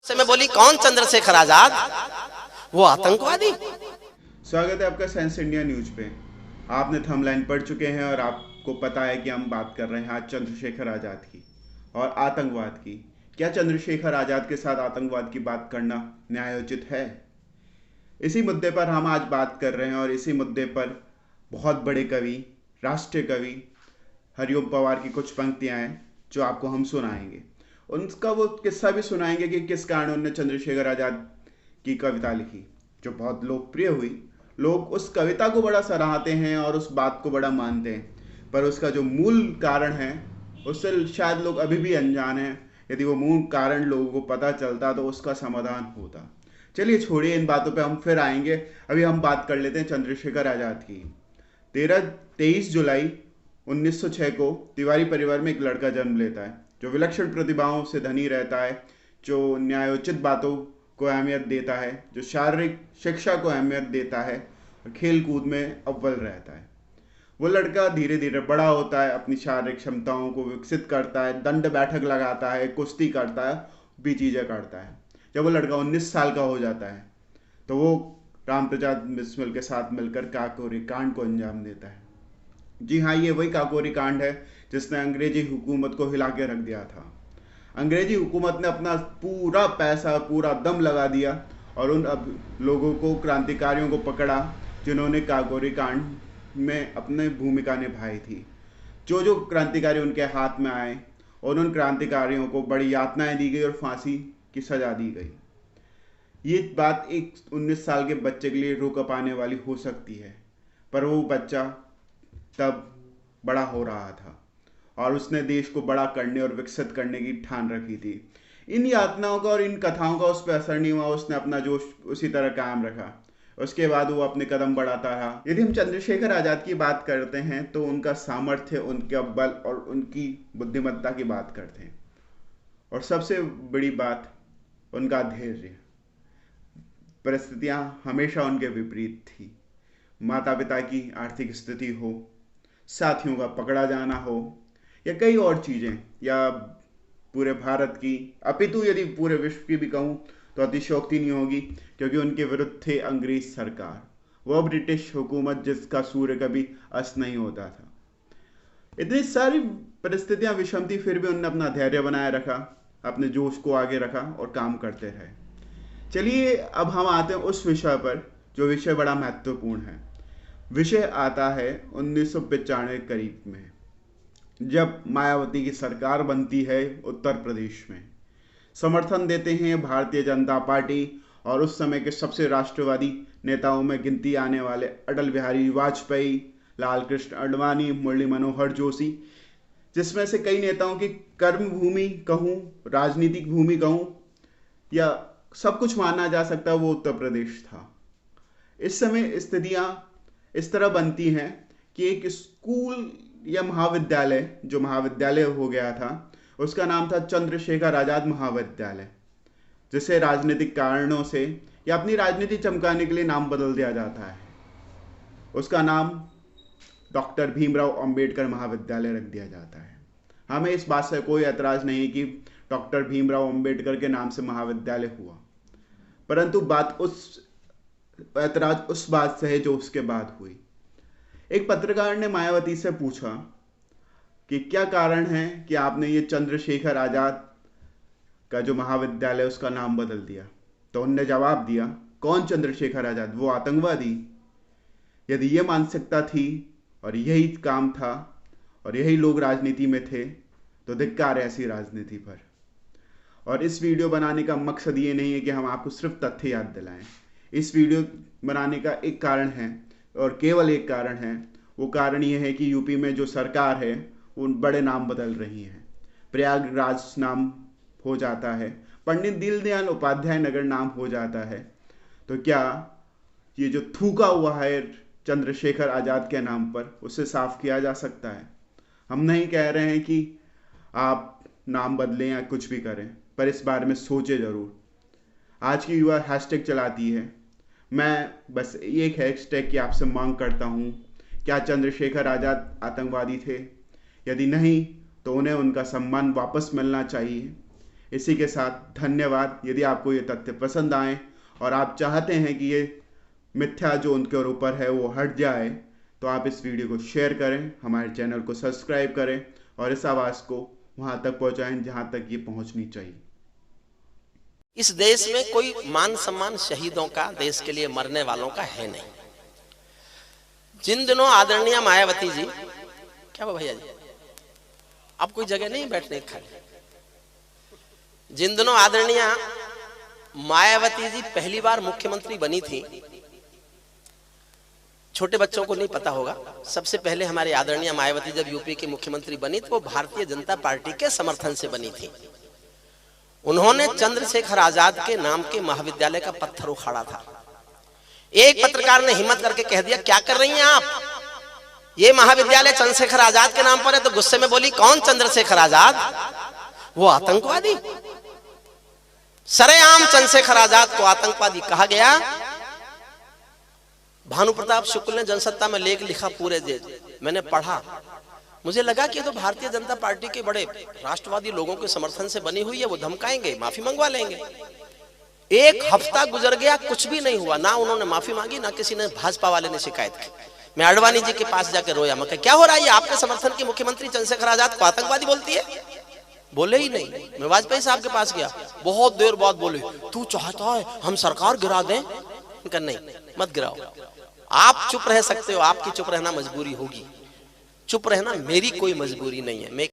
से मैं बोली कौन चंद्रशेखर आजाद? वो आतंकवादी। स्वागत है आपका साइंस इंडिया न्यूज पे। आपने थंबनेल पढ़ चुके हैं और आपको पता है कि हम बात कर रहे हैं आज चंद्रशेखर आज़ाद की और आतंकवाद की। क्या चंद्रशेखर आज़ाद के साथ आतंकवाद की बात करना न्यायोचित है? इसी मुद्दे पर हम आज बात कर रहे हैं और इसी मुद्दे पर बहुत बड़े कवि, राष्ट्रीय कवि हरिओम पवार की कुछ पंक्तियां हैं जो आपको हम सुनाएंगे। उनका वो किस्सा भी सुनाएंगे कि किस कारण उन्होंने चंद्रशेखर आज़ाद की कविता लिखी जो बहुत लोकप्रिय हुई। लोग उस कविता को बड़ा सराहते हैं और उस बात को बड़ा मानते हैं, पर उसका जो मूल कारण है उससे शायद लोग अभी भी अनजान हैं। यदि वो मूल कारण लोगों को पता चलता तो उसका समाधान होता। चलिए छोड़िए इन बातों पे, हम फिर आएंगे। अभी हम बात कर लेते हैं चंद्रशेखर आज़ाद की। 23 जुलाई 1906 को तिवारी परिवार में एक लड़का जन्म लेता है जो विलक्षण प्रतिभाओं से धनी रहता है, जो न्यायोचित बातों को अहमियत देता है, जो शारीरिक शिक्षा को अहमियत देता है और खेल कूद में अव्वल रहता है। वो लड़का धीरे धीरे बड़ा होता है, अपनी शारीरिक क्षमताओं को विकसित करता है, दंड बैठक लगाता है, कुश्ती करता है, भी चीज़ें करता है। जब वो लड़का 19 साल का हो जाता है तो वो राम प्रसाद बिस्मिल के साथ मिलकर काकोरी कांड को अंजाम देता है। जी हाँ, ये वही काकोरी कांड है जिसने अंग्रेजी हुकूमत को हिला के रख दिया था। अंग्रेजी हुकूमत ने अपना पूरा पैसा, पूरा दम लगा दिया और उन अब लोगों को, क्रांतिकारियों को पकड़ा जिन्होंने काकोरी कांड में अपनी भूमिका निभाई थी। जो जो क्रांतिकारी उनके हाथ में आए और उन क्रांतिकारियों को बड़ी यातनाएं दी गई और फांसी की सजा दी गई। ये बात एक 19 साल के बच्चे के लिए रोक पाने वाली हो सकती है, पर वो बच्चा तब बड़ा हो रहा था और उसने देश को बड़ा करने और विकसित करने की ठान रखी थी। इन यातनाओं का और इन कथाओं का उस पर असर नहीं हुआ, उसने अपना जोश उसी तरह कायम रखा। उसके बाद वो अपने कदम बढ़ाता रहा। यदि हम चंद्रशेखर आज़ाद की बात करते हैं तो उनका सामर्थ्य, उनका बल और उनकी बुद्धिमत्ता की बात करते हैं, और सबसे बड़ी बात उनका धैर्य। परिस्थितियां हमेशा उनके विपरीत थी। माता पिता की आर्थिक स्थिति हो, साथियों का पकड़ा जाना हो, या कई और चीज़ें, या पूरे भारत की, अपितु यदि पूरे विश्व की भी कहूँ तो अतिशयोक्ति नहीं होगी, क्योंकि उनके विरुद्ध थे अंग्रेज सरकार, वह ब्रिटिश हुकूमत जिसका सूर्य कभी अस्त नहीं होता था। इतनी सारी परिस्थितियां विषम थी, फिर भी उन्होंने अपना धैर्य बनाए रखा, अपने जोश को आगे रखा और काम करते रहे। चलिए अब हम आते हैं उस विषय पर जो विषय बड़ा महत्वपूर्ण है। विषय आता है 1995 करीब में, जब मायावती की सरकार बनती है उत्तर प्रदेश में। समर्थन देते हैं भारतीय जनता पार्टी और उस समय के सबसे राष्ट्रवादी नेताओं में गिनती आने वाले अटल बिहारी वाजपेयी, लाल कृष्ण आडवाणी, मुरली मनोहर जोशी, जिसमें से कई नेताओं की कर्म भूमि कहूँ, राजनीतिक भूमि कहूँ, या सब कुछ माना जा सकता है वो उत्तर प्रदेश था। इस समय स्थितियाँ इस तरह बनती हैं कि एक स्कूल या महाविद्यालय, जो महाविद्यालय हो गया था, उसका नाम था चंद्रशेखर आज़ाद महाविद्यालय, जिसे राजनीतिक कारणों से या अपनी राजनीति चमकाने के लिए नाम बदल दिया जाता है। उसका नाम डॉक्टर भीमराव अंबेडकर महाविद्यालय रख दिया जाता है। हमें इस बात से कोई एतराज़ नहीं कि डॉक्टर भीमराव अंबेडकर के नाम से महाविद्यालय हुआ, परंतु ऐतराज उस बात से है जो उसके बाद हुई। एक पत्रकार ने मायावती से पूछा कि क्या कारण है कि आपने ये चंद्रशेखर आज़ाद का जो महाविद्यालय उसका नाम बदल दिया। तो उनने जवाब दिया, कौन चंद्रशेखर आज़ाद? वो आतंकवादी। यदि ये मानसिकता थी और यही काम था और यही लोग राजनीति में थे तो धिक्कार है ऐसी राजनीति पर। और इस वीडियो बनाने का मकसद ये नहीं है कि हम आपको सिर्फ तथ्य याद दिलाएं। इस वीडियो बनाने का एक कारण है और केवल एक कारण है। वो कारण ये है कि यूपी में जो सरकार है उन बड़े नाम बदल रही हैं। प्रयागराज नाम हो जाता है, पंडित दीनदयाल उपाध्याय नगर नाम हो जाता है। तो क्या ये जो थूका हुआ है चंद्रशेखर आज़ाद के नाम पर, उसे साफ किया जा सकता है? हम नहीं कह रहे हैं कि आप नाम बदलें या कुछ भी करें, पर इस बारे में सोचे ज़रूर। आज की युवा हैशटैग चलाती है। मैं बस एक हैशटैग की आपसे मांग करता हूँ, क्या चंद्रशेखर आज़ाद आतंकवादी थे? यदि नहीं तो उन्हें उनका सम्मान वापस मिलना चाहिए। इसी के साथ धन्यवाद। यदि आपको ये तथ्य पसंद आए और आप चाहते हैं कि ये मिथ्या जो उनके ऊपर है वो हट जाए, तो आप इस वीडियो को शेयर करें, हमारे चैनल को सब्सक्राइब करें और इस आवाज़ को वहाँ तक पहुँचाएं जहाँ तक ये पहुँचनी चाहिए। इस देश में कोई मान सम्मान शहीदों का, देश के लिए मरने वालों का है नहीं। जिन दिनों आदरणीय मायावती जी, क्या वो भैया जी, अब कोई जगह नहीं बैठने की, जिन दिनों आदरणीय मायावती जी पहली बार मुख्यमंत्री बनी थी, छोटे बच्चों को नहीं पता होगा, सबसे पहले हमारे आदरणीय मायावती जब यूपी की मुख्यमंत्री बनी तो वो भारतीय जनता पार्टी के समर्थन से बनी थी। उन्होंने चंद्रशेखर आजाद के नाम के महाविद्यालय का पत्थर उखाड़ा था। एक पत्रकार ने हिम्मत करके कह दिया, क्या कर रही हैं आप, ये महाविद्यालय चंद्रशेखर आजाद के नाम पर है। तो गुस्से में बोली, कौन चंद्रशेखर आजाद, वो आतंकवादी। सरेआम चंद्रशेखर आजाद को आतंकवादी कहा गया। भानु प्रताप शुक्ल ने जनसत्ता में लेख लिखा पूरे देश, मैंने पढ़ा, मुझे लगा कि तो भारतीय जनता पार्टी के बड़े राष्ट्रवादी लोगों के समर्थन से बनी हुई है, वो धमकाएंगे, माफी मंगवा लेंगे। एक हफ्ता गुजर गया, कुछ भी नहीं हुआ, ना उन्होंने माफी मांगी, ना किसी ने, भाजपा वाले ने शिकायत की। मैं अडवाणी जी के पास जाकर रोया, मैं क्या हो रहा है, आपके समर्थन की मुख्यमंत्री चंद्रशेखर आजाद को आतंकवादी बोलती है? बोले ही नहीं। मैं वाजपेयी साहब के पास गया, बहुत देर बाद बोले, तू चाहता है हम सरकार गिरा दें? नहीं, मत गिराओ, आप चुप रह सकते हो, आपकी चुप रहना मजबूरी होगी, चुप रहना मेरी कोई मजबूरी नहीं है। मैं